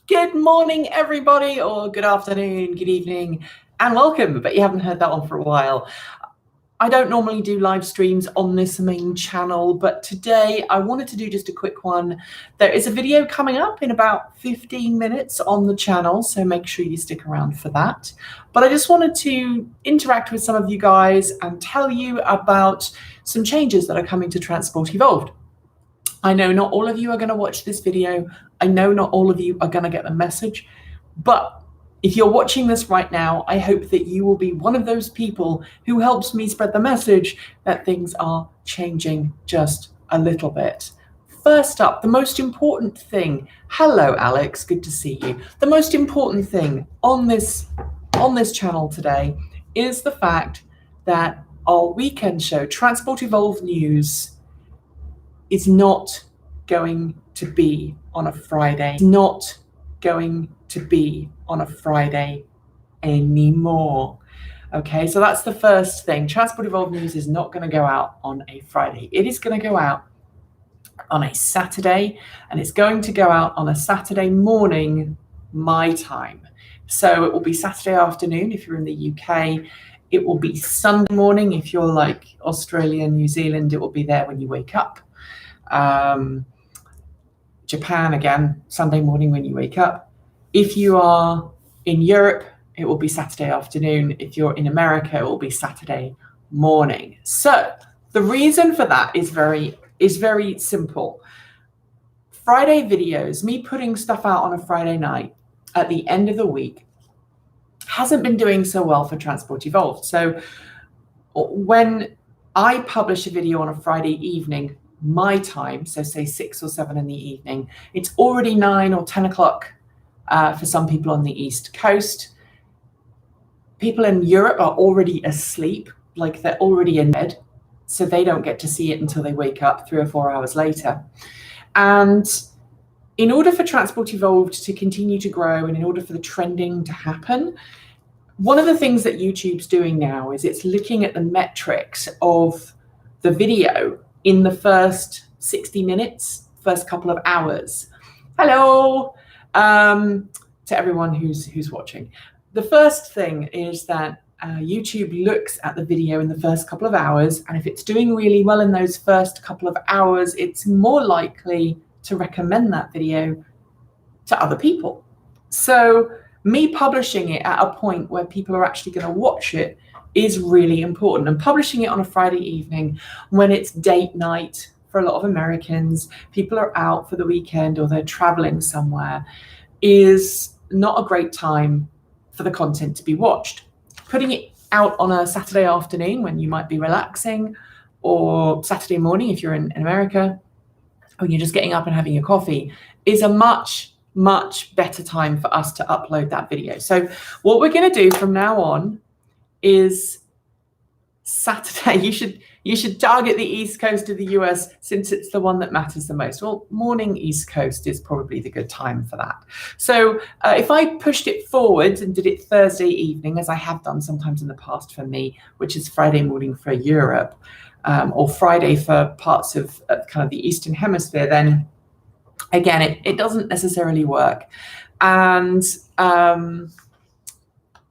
Good morning, everybody, or good afternoon, good evening, and welcome. But you haven't heard that one for a while. I don't normally do live streams on this main channel, but today I wanted to do just a quick one. There is a video coming up in about 15 minutes on the channel, so make sure you stick around for that. But I just wanted to interact with some of you guys and tell you about some changes that are coming to Transport Evolved. I know not all of you are going to watch this video. I know not all of you are going to get the message, but if you're watching this right now, I hope that you will be one of those people who helps me spread the message that things are changing just a little bit. First up, the most important thing. Hello, Alex. Good to see you. The most important thing on this channel today is the fact that our weekend show, Transport Evolved News, is not going to be on a Friday. It's not going to be on a Friday anymore. Okay, so that's the first thing. Transport Evolved News is not going to go out on a Friday. It is going to go out on a Saturday, and it's going to go out on a Saturday morning, my time. So it will be Saturday afternoon if you're in the UK. It will be Sunday morning if you're like Australia, New Zealand. It will be there when you wake up. Japan, again, Sunday morning when you wake up. If you are in Europe, it will be Saturday afternoon. If you're in America, it will be Saturday morning. So the reason for that is very simple. Friday videos, me putting stuff out on a Friday night at the end of the week, hasn't been doing so well for Transport Evolved. So when I publish a video on a Friday evening, my time, so say 6 or 7 in the evening, it's already 9 or 10 o'clock for some people on the East Coast. People in Europe are already asleep, like they're already in bed, so they don't get to see it until they wake up 3 or 4 hours later. And in order for Transport Evolved to continue to grow and in order for the trending to happen, one of the things that YouTube's doing now is it's looking at the metrics of the video in the first 60 minutes, first couple of hours. Hello to everyone who's watching. The first thing is that YouTube looks at the video in the first couple of hours, and if it's doing really well in those first couple of hours, it's more likely to recommend that video to other people. So me publishing it at a point where people are actually going to watch it is really important, and publishing it on a Friday evening when it's date night for a lot of Americans, people are out for the weekend or they're traveling somewhere, is not a great time for the content to be watched. Putting it out on a Saturday afternoon when you might be relaxing, or Saturday morning if you're in America, when you're just getting up and having your coffee, is a much better time for us to upload that video. So what we're going to do from now on is Saturday. You should target the East Coast of the US since it's the one that matters the most. Well, morning East Coast is probably the good time for that. So if I pushed it forward and did it Thursday evening, as I have done sometimes in the past for me, which is Friday morning for Europe, or Friday for parts of kind of the Eastern Hemisphere, then again, it doesn't necessarily work. And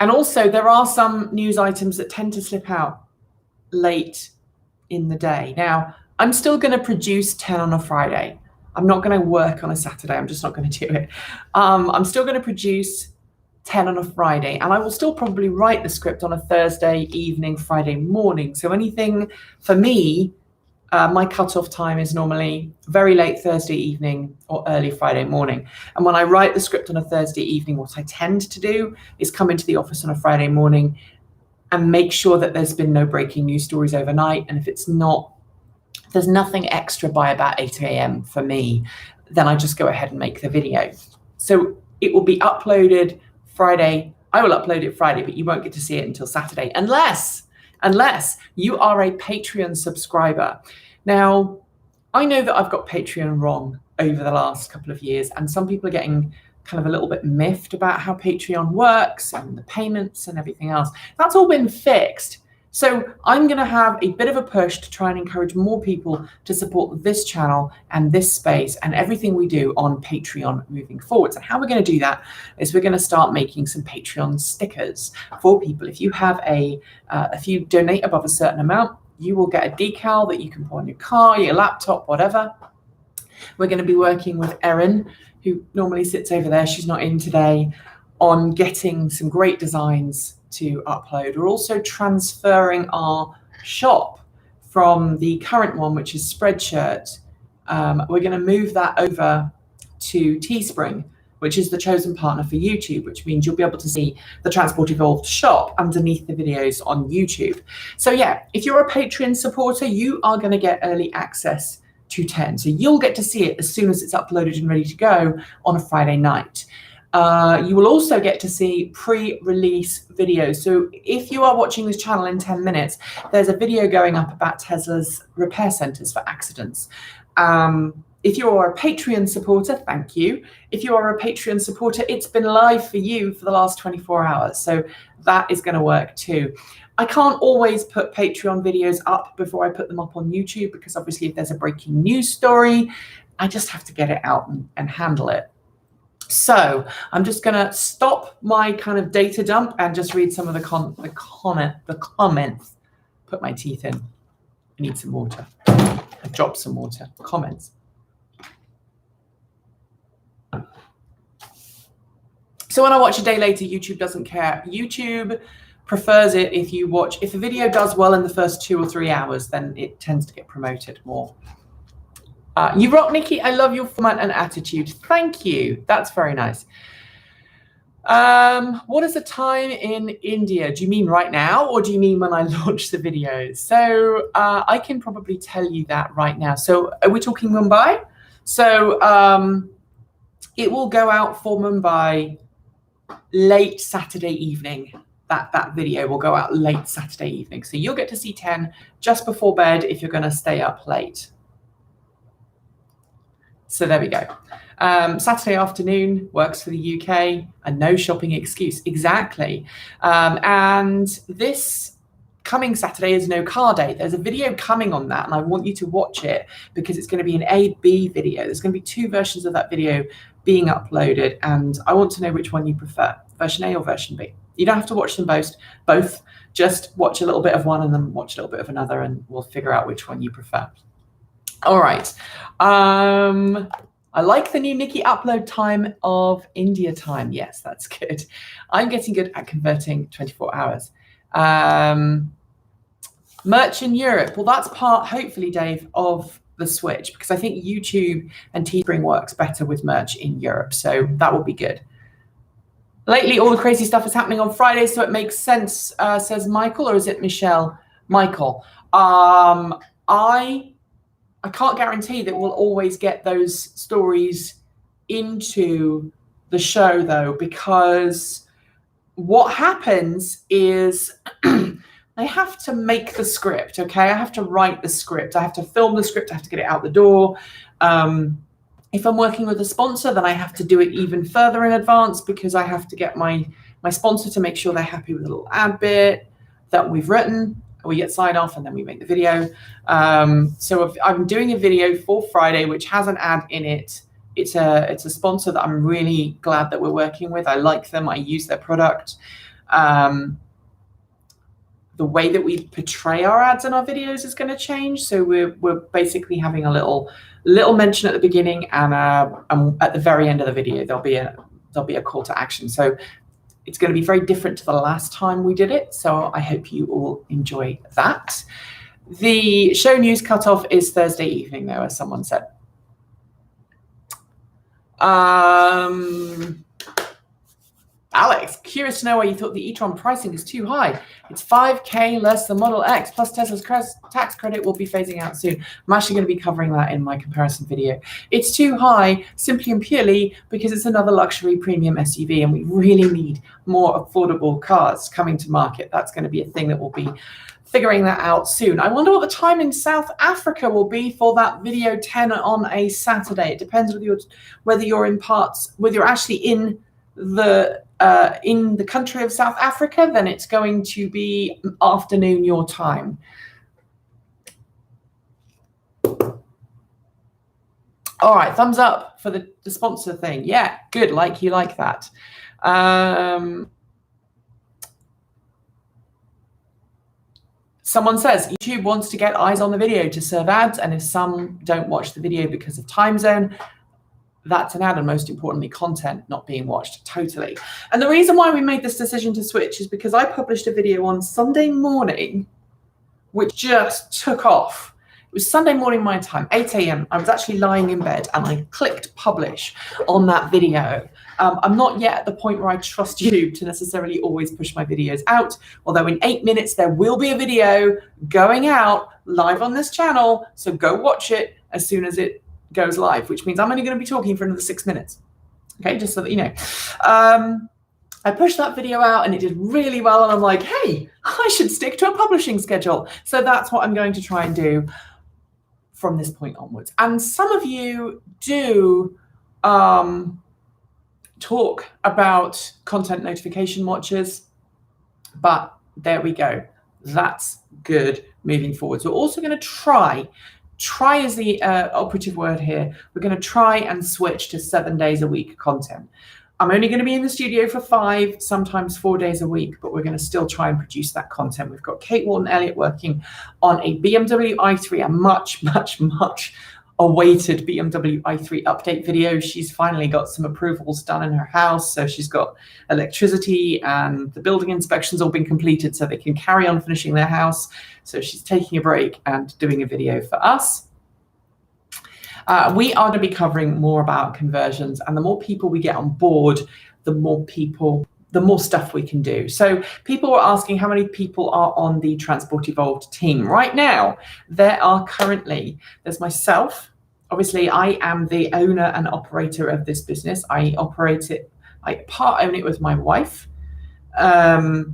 also, there are some news items that tend to slip out late in the day. Now, I'm still going to produce 10 on a Friday. I'm not going to work on a Saturday. I'm just not going to do it. I'm still going to produce 10 on a Friday, and I will still probably write the script on a Thursday evening, Friday morning. So anything for me, my cutoff time is normally very late Thursday evening or early Friday morning. And when I write the script on a Thursday evening, what I tend to do is come into the office on a Friday morning and make sure that there's been no breaking news stories overnight. And if it's not, there's nothing extra by about 8 a.m. for me, then I just go ahead and make the video. So it will be uploaded Friday. I will upload it Friday, but you won't get to see it until Saturday, unless you are a Patreon subscriber. Now, I know that I've got Patreon wrong over the last couple of years, and some people are getting kind of a little bit miffed about how Patreon works and the payments and everything else. That's all been fixed. So I'm going to have a bit of a push to try and encourage more people to support this channel and this space and everything we do on Patreon moving forwards. And how we're going to do that is we're going to start making some Patreon stickers for people. If you have if you donate above a certain amount, you will get a decal that you can put on your car, your laptop, whatever. We're going to be working with Erin, who normally sits over there. She's not in today, on getting some great designs to upload. We're also transferring our shop from the current one, which is Spreadshirt. We're going to move that over to Teespring, which is the chosen partner for YouTube, which means you'll be able to see the Transport Evolved shop underneath the videos on YouTube. So yeah, if you're a Patreon supporter, you are going to get early access to 10. So you'll get to see it as soon as it's uploaded and ready to go on a Friday night. You will also get to see pre-release videos. So if you are watching this channel in 10 minutes, there's a video going up about Tesla's repair centers for accidents. If you are a Patreon supporter, thank you. If you are a Patreon supporter, it's been live for you for the last 24 hours. So that is going to work too. I can't always put Patreon videos up before I put them up on YouTube, because obviously if there's a breaking news story, I just have to get it out and handle it. So I'm just going to stop my kind of data dump and just read some of the comments. Put my teeth in. I need some water. I dropped some water. Comments. So when I watch a day later, YouTube doesn't care. YouTube prefers it if a video does well in the first 2 or 3 hours, then it tends to get promoted more. You rock, Nikki. I love your format and attitude. Thank you. That's very nice. What is the time in India? Do you mean right now, or do you mean when I launch the videos? So I can probably tell you that right now. So are we talking Mumbai? So it will go out for Mumbai late Saturday evening. That video will go out late Saturday evening. So you'll get to see 10 just before bed if you're going to stay up late. So there we go. Saturday afternoon works for the UK, and no shopping excuse. Exactly. And this coming Saturday is no car day. There's a video coming on that, and I want you to watch it because it's going to be an A-B video. There's going to be 2 versions of that video being uploaded, and I want to know which one you prefer, version A or version B. You don't have to watch them both. Just watch a little bit of one and then watch a little bit of another, and we'll figure out which one you prefer. All right. I like the new Nikki upload time of India time. Yes, that's good. I'm getting good at converting 24 hours. Merch in Europe. Well, that's part, hopefully, Dave, of the switch, because I think YouTube and Teespring works better with merch in Europe. So that will be good. Lately, all the crazy stuff is happening on Fridays, so it makes sense, says Michael, or is it Michelle? Michael. I can't guarantee that we'll always get those stories into the show, though, because what happens is I have to make the script, okay? I have to write the script. I have to film the script. I have to get it out the door. If I'm working with a sponsor, then I have to do it even further in advance, because I have to get my sponsor to make sure they're happy with the little ad bit that we've written. We get sign off and then we make the video. So if I'm doing a video for Friday, which has an ad in it. It's a sponsor that I'm really glad that we're working with. I like them. I use their product. The way that we portray our ads in our videos is going to change. So we're basically having a little mention at the beginning, and at the very end of the video there'll be a call to action. So it's going to be very different to the last time we did it. So I hope you all enjoy that. The show news cutoff is Thursday evening, though, as someone said. Alex, curious to know why you thought the e-tron pricing is too high. It's $5K less than Model X, plus Tesla's tax credit will be phasing out soon. I'm actually going to be covering that in my comparison video. It's too high simply and purely because it's another luxury premium SUV, and we really need more affordable cars coming to market. That's going to be a thing that we'll be figuring that out soon. I wonder what the time in South Africa will be for that video 10 on a Saturday. It depends whether you're actually in the in the country of South Africa, then it's going to be afternoon your time. All right, thumbs up for the sponsor thing. Yeah, good. You like that. Someone says YouTube wants to get eyes on the video to serve ads, and if some don't watch the video because of time zone, that's an ad, and most importantly, content not being watched. Totally. And the reason why we made this decision to switch is because I published a video on Sunday morning, which just took off. It was Sunday morning my time, 8 a.m. I was actually lying in bed and I clicked publish on that video. I'm not yet at the point where I trust YouTube to necessarily always push my videos out, although in 8 minutes there will be a video going out live on this channel, so go watch it as soon as it goes live, which means I'm only going to be talking for another 6 minutes. Okay, just so that you know. I pushed that video out and it did really well, and I'm like, hey, I should stick to a publishing schedule. So that's what I'm going to try and do from this point onwards. And some of you do talk about content notification watches, but there we go. That's good moving forward. So we're also going to try is the operative word here. We're going to try and switch to 7 days a week content. I'm only going to be in the studio for 5, sometimes 4 days a week, but we're going to still try and produce that content. We've got Kate Walton-Elliott working on a BMW i3, a much, much, much awaited BMW i3 update video. She's finally got some approvals done in her house. So she's got electricity and the building inspections all been completed so they can carry on finishing their house. So she's taking a break and doing a video for us. We are going to be covering more about conversions, and the more people we get on board, the more stuff we can do. So people were asking how many people are on the Transport Evolved team. Right now, there's myself. Obviously, I am the owner and operator of this business. I operate it, I part own it with my wife. My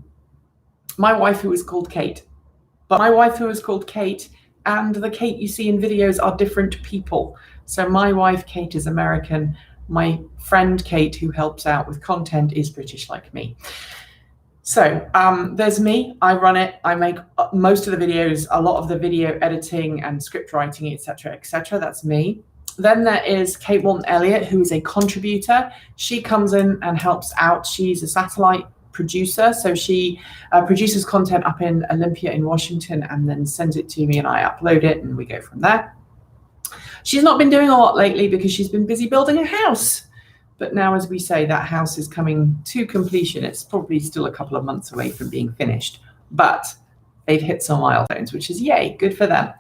wife, who is called Kate. But my wife, who is called Kate, and the Kate you see in videos are different people. So my wife, Kate, is American. My friend, Kate, who helps out with content, is British like me. So there's me. I run it. I make most of the videos, a lot of the video editing and script writing, etc., etc. That's me. Then there is Kate Walton-Elliott, who is a contributor. She comes in and helps out. She's a satellite producer, so she produces content up in Olympia in Washington and then sends it to me and I upload it and we go from there. She's not been doing a lot lately because she's been busy building a house, but now, as we say, that house is coming to completion. It's probably still a couple of months away from being finished, but they've hit some milestones, which is yay, good for them.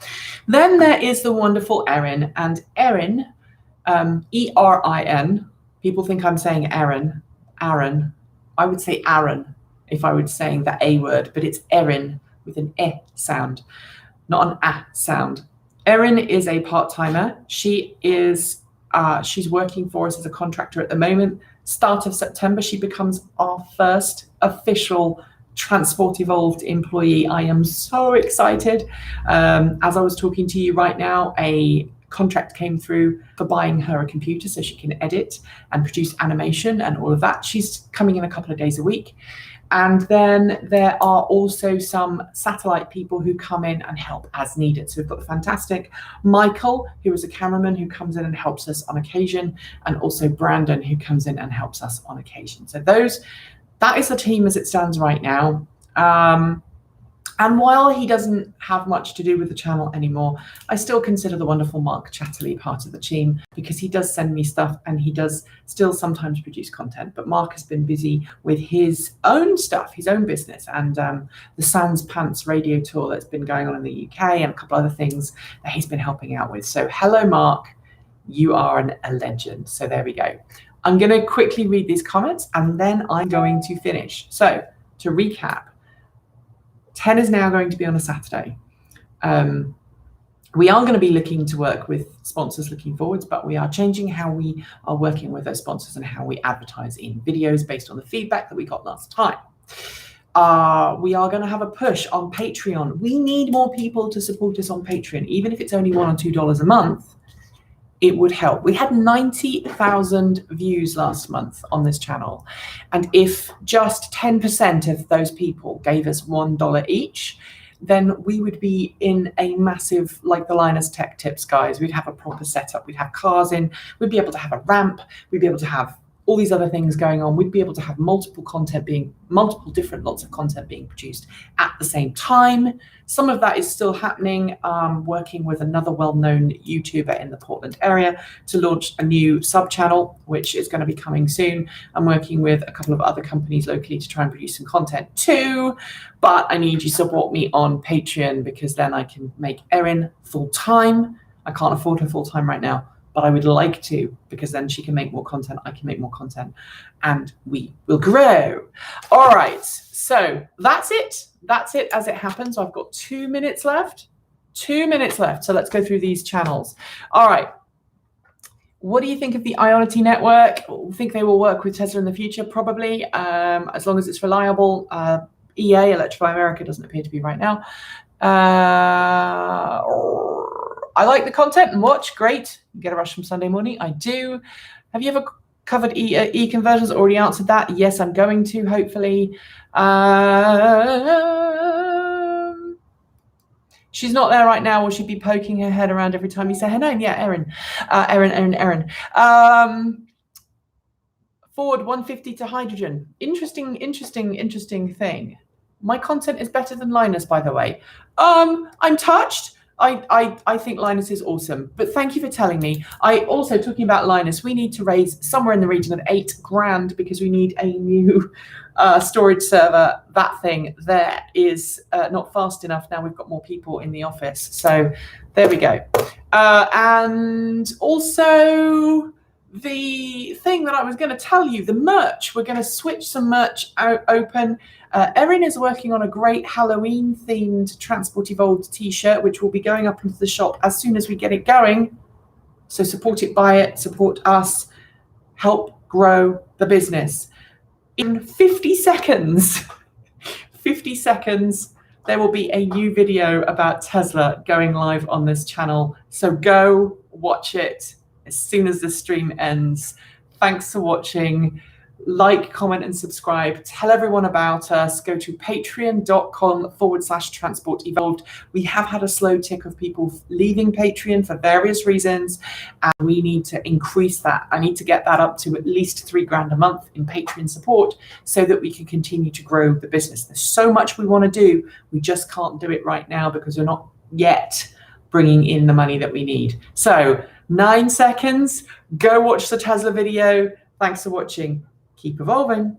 Then there is the wonderful Erin, and Erin, E-R-I-N, people think I'm saying Aaron. I would say Aaron if I was saying the A word, but it's Erin with an E sound, not an A sound. Erin is a part-timer. She is she's working for us as a contractor at the moment. Start of September, she becomes our first official Transport Evolved employee. I am so excited. As I was talking to you right now, a contract came through for buying her a computer so she can edit and produce animation and all of that. She's coming in a couple of days a week. And then there are also some satellite people who come in and help as needed. So we've got the fantastic Michael, who is a cameraman who comes in and helps us on occasion, and also Brandon, who comes in and helps us on occasion. So that is the team as it stands right now. And while he doesn't have much to do with the channel anymore, I still consider the wonderful Mark Chatterley part of the team because he does send me stuff and he does still sometimes produce content. But Mark has been busy with his own stuff, his own business, and the Sans Pants radio tour that's been going on in the UK and a couple other things that he's been helping out with. So hello, Mark. You are a legend. So there we go. I'm going to quickly read these comments and then I'm going to finish. So to recap, 10 is now going to be on a Saturday. We are going to be looking to work with sponsors looking forwards, but we are changing how we are working with those sponsors and how we advertise in videos based on the feedback that we got last time. We are going to have a push on Patreon. We need more people to support us on Patreon, even if it's only $1 or $2 a month. it would help. We had 90,000 views last month on this channel. And if just 10% of those people gave us $1 each, then we would be in a massive, like the Linus Tech Tips guys, we'd have a proper setup. We'd have cars in, we'd be able to have a ramp, we'd be able to have all these other things going on. We'd be able to have multiple different lots of content being produced at the same time. Some of that is still happening. Working with another well-known YouTuber in the Portland area to launch a new sub-channel, which is going to be coming soon. I'm working with a couple of other companies locally to try and produce some content too. But I need you to support me on Patreon, because then I can make Erin full-time. I can't afford her full-time right now, but I would like to, because then she can make more content, I can make more content, and we will grow. All right, so that's it. That's it as it happens. I've got 2 minutes left. 2 minutes left. So let's go through these channels. All right. What do you think of the Ionity network? Think they will work with Tesla in the future? Probably, as long as it's reliable. EA, Electrify America, doesn't appear to be right now. I like the content and watch. Great. Get a rush from Sunday morning. I do. Have you ever covered e-conversions? Already answered that. Yes, I'm going to, hopefully. She's not there right now. Will she be poking her head around every time you say her name? Yeah, Erin. Erin. Forward 150 to hydrogen. Interesting thing. My content is better than Linus, by the way. I'm touched. I think Linus is awesome, but thank you for telling me. I also, talking about Linus, we need to raise somewhere in the region of $8,000 because we need a new storage server. That thing there is not fast enough. Now we've got more people in the office. So there we go. And also the thing that I was going to tell you, the merch, we're going to switch some merch open. Erin is working on a great Halloween themed Transport Evolved t-shirt, which will be going up into the shop as soon as we get it going. So support it, buy it, support us, help grow the business. In 50 seconds, 50 seconds, there will be a new video about Tesla going live on this channel. So go watch it as soon as the stream ends. Thanks for watching. Like, comment, and subscribe. Tell everyone about us. Go to patreon.com/Transport Evolved. We have had a slow tick of people leaving Patreon for various reasons, and we need to increase that. I need to get that up to at least $3,000 a month in Patreon support so that we can continue to grow the business. There's so much we want to do. We just can't do it right now because we're not yet bringing in the money that we need. So 9 seconds. Go watch the Tesla video. Thanks for watching. Keep evolving.